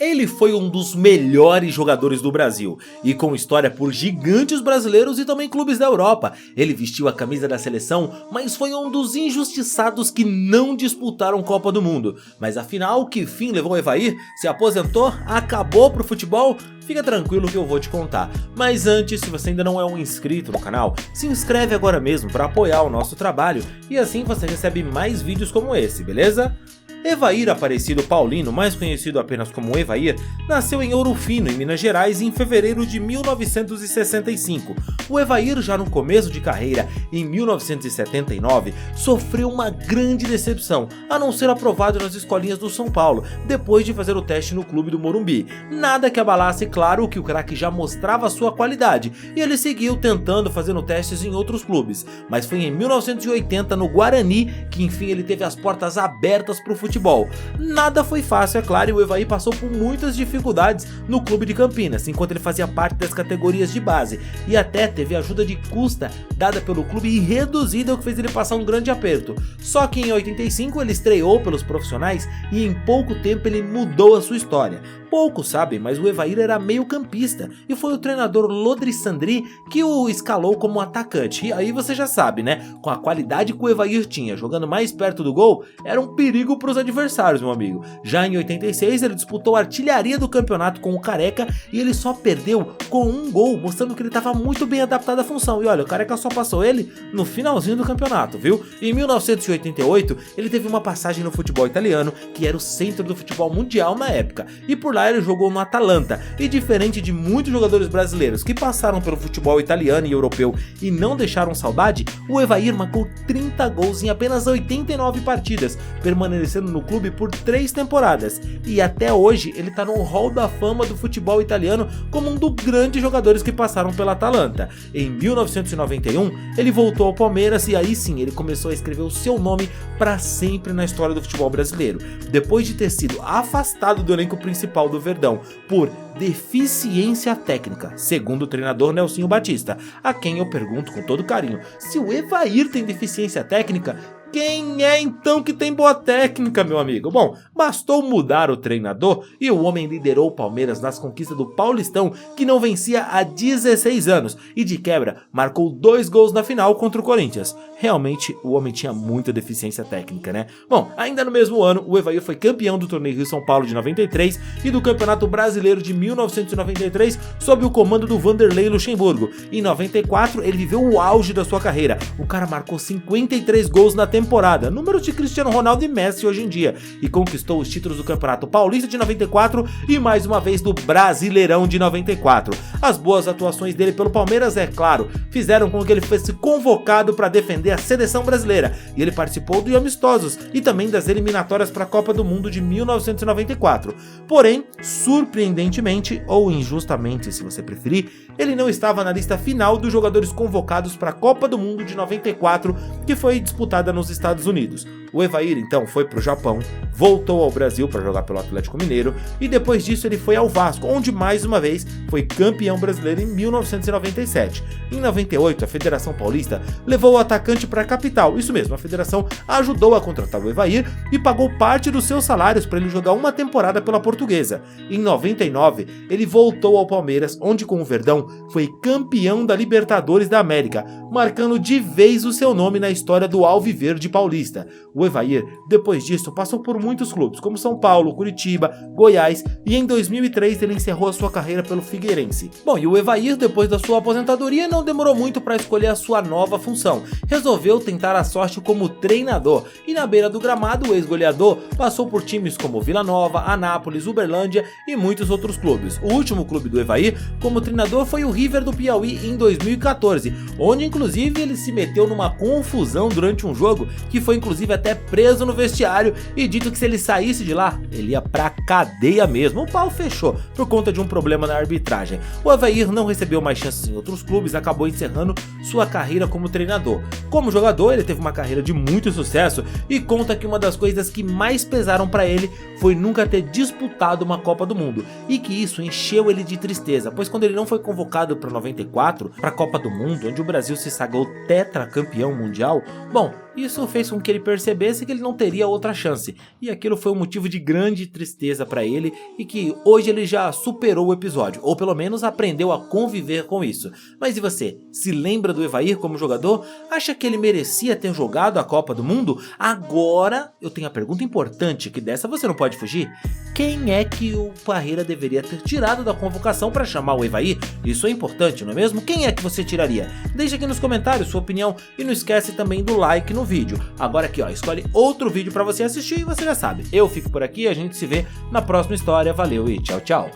Ele foi um dos melhores jogadores do Brasil, e com história por gigantes brasileiros e também clubes da Europa. Ele vestiu a camisa da seleção, mas foi um dos injustiçados que não disputaram Copa do Mundo. Mas afinal, que fim levou o Evair? Se aposentou? Acabou pro futebol? Fica tranquilo que eu vou te contar. Mas antes, se você ainda não é um inscrito no canal, se inscreve agora mesmo para apoiar o nosso trabalho, e assim você recebe mais vídeos como esse, beleza? Evair Aparecido Paulino, mais conhecido apenas como Evair, nasceu em Ouro Fino, em Minas Gerais, em fevereiro de 1965. O Evair, já no começo de carreira, em 1979, sofreu uma grande decepção, a não ser aprovado nas escolinhas do São Paulo, depois de fazer o teste no clube do Morumbi. Nada que abalasse, claro, que o craque já mostrava sua qualidade, e ele seguiu tentando fazendo testes em outros clubes. Mas foi em 1980, no Guarani, que enfim ele teve as portas abertas para o futebol. Nada foi fácil, é claro, e o Evair passou por muitas dificuldades no clube de Campinas, enquanto ele fazia parte das categorias de base, e até teve ajuda de custa dada pelo clube e reduzida, o que fez ele passar um grande aperto. Só que em 85 ele estreou pelos profissionais e em pouco tempo ele mudou a sua história. Poucos sabem, mas o Evair era meio campista, e foi o treinador Lodri Sandri que o escalou como atacante. E aí você já sabe, né? Com a qualidade que o Evair tinha, jogando mais perto do gol, era um perigo para os adversários, meu amigo. Já em 86 ele disputou a artilharia do campeonato com o Careca, e ele só perdeu com um gol, mostrando que ele estava muito bem adaptado à função. E olha, o Careca só passou ele no finalzinho do campeonato, viu? Em 1988 ele teve uma passagem no futebol italiano, que era o centro do futebol mundial na época, e por lá ele jogou no Atalanta, e diferente de muitos jogadores brasileiros que passaram pelo futebol italiano e europeu e não deixaram saudade, o Evair marcou 30 gols em apenas 89 partidas, permanecendo no clube por 3 temporadas, e até hoje ele está no hall da fama do futebol italiano como um dos grandes jogadores que passaram pela Atalanta. Em 1991 ele voltou ao Palmeiras, e aí sim ele começou a escrever o seu nome para sempre na história do futebol brasileiro, depois de ter sido afastado do elenco principal do Verdão por deficiência técnica, segundo o treinador Nelsinho Batista, a quem eu pergunto com todo carinho: se o Evair tem deficiência técnica, quem é então que tem boa técnica, meu amigo? Bom, bastou mudar o treinador e o homem liderou o Palmeiras nas conquistas do Paulistão, que não vencia há 16 anos, e de quebra marcou 2 gols na final contra o Corinthians. Realmente o homem tinha muita deficiência técnica, né? Bom, ainda no mesmo ano, o Evair foi campeão do torneio Rio São Paulo de 93 e do Campeonato Brasileiro de 1993 sob o comando do Vanderlei Luxemburgo. Em 94 ele viveu o auge da sua carreira. O cara marcou 53 gols na temporada, número de Cristiano Ronaldo e Messi hoje em dia, e conquistou os títulos do Campeonato Paulista de 94 e mais uma vez do Brasileirão de 94. As boas atuações dele pelo Palmeiras, é claro, fizeram com que ele fosse convocado para defender a seleção brasileira, e ele participou dos amistosos e também das eliminatórias para a Copa do Mundo de 1994. Porém, surpreendentemente, ou injustamente se você preferir, ele não estava na lista final dos jogadores convocados para a Copa do Mundo de 94, que foi disputada nos Estados Unidos. O Evair então foi para o Japão, voltou ao Brasil para jogar pelo Atlético Mineiro, e depois disso ele foi ao Vasco, onde mais uma vez foi campeão brasileiro em 1997. Em 98, a Federação Paulista levou o atacante para a capital, isso mesmo, a federação ajudou a contratar o Evair e pagou parte dos seus salários para ele jogar uma temporada pela Portuguesa. Em 99, ele voltou ao Palmeiras, onde com o Verdão foi campeão da Libertadores da América, marcando de vez o seu nome na história do Alviverde Paulista. O Evair, depois disso, passou por muitos clubes, como São Paulo, Curitiba, Goiás, e em 2003 ele encerrou a sua carreira pelo Figueirense. Bom, e o Evair, depois da sua aposentadoria, não demorou muito para escolher a sua nova função. Resolveu tentar a sorte como treinador, e na beira do gramado, o ex-goleador passou por times como Vila Nova, Anápolis, Uberlândia e muitos outros clubes. O último clube do Evair como treinador foi o River do Piauí em 2014, onde inclusive ele se meteu numa confusão durante um jogo, que foi inclusive até preso no vestiário e dito que se ele saísse de lá, ele ia pra cadeia mesmo. O pau fechou por conta de um problema na arbitragem. O Evair não recebeu mais chances em outros clubes, acabou encerrando sua carreira como treinador. Como jogador, ele teve uma carreira de muito sucesso e conta que uma das coisas que mais pesaram pra ele foi nunca ter disputado uma Copa do Mundo, e que isso encheu ele de tristeza, pois quando ele não foi convocado para 94, para a Copa do Mundo, onde o Brasil se sagrou tetracampeão mundial, bom, Isso fez com que ele percebesse que ele não teria outra chance, e aquilo foi um motivo de grande tristeza para ele, e que hoje ele já superou o episódio, ou pelo menos aprendeu a conviver com isso. Mas e você? Se lembra do Evair como jogador? Acha que ele merecia ter jogado a Copa do Mundo? Agora eu tenho a pergunta importante, que dessa você não pode fugir. Quem é que o Parreira deveria ter tirado da convocação para chamar o Evair? Isso é importante, não é mesmo? Quem é que você tiraria? Deixa aqui nos comentários sua opinião e não esquece também do like no vídeo. Agora aqui ó, escolhe outro vídeo para você assistir e você já sabe. Eu fico por aqui, a gente se vê na próxima história. Valeu e tchau, tchau.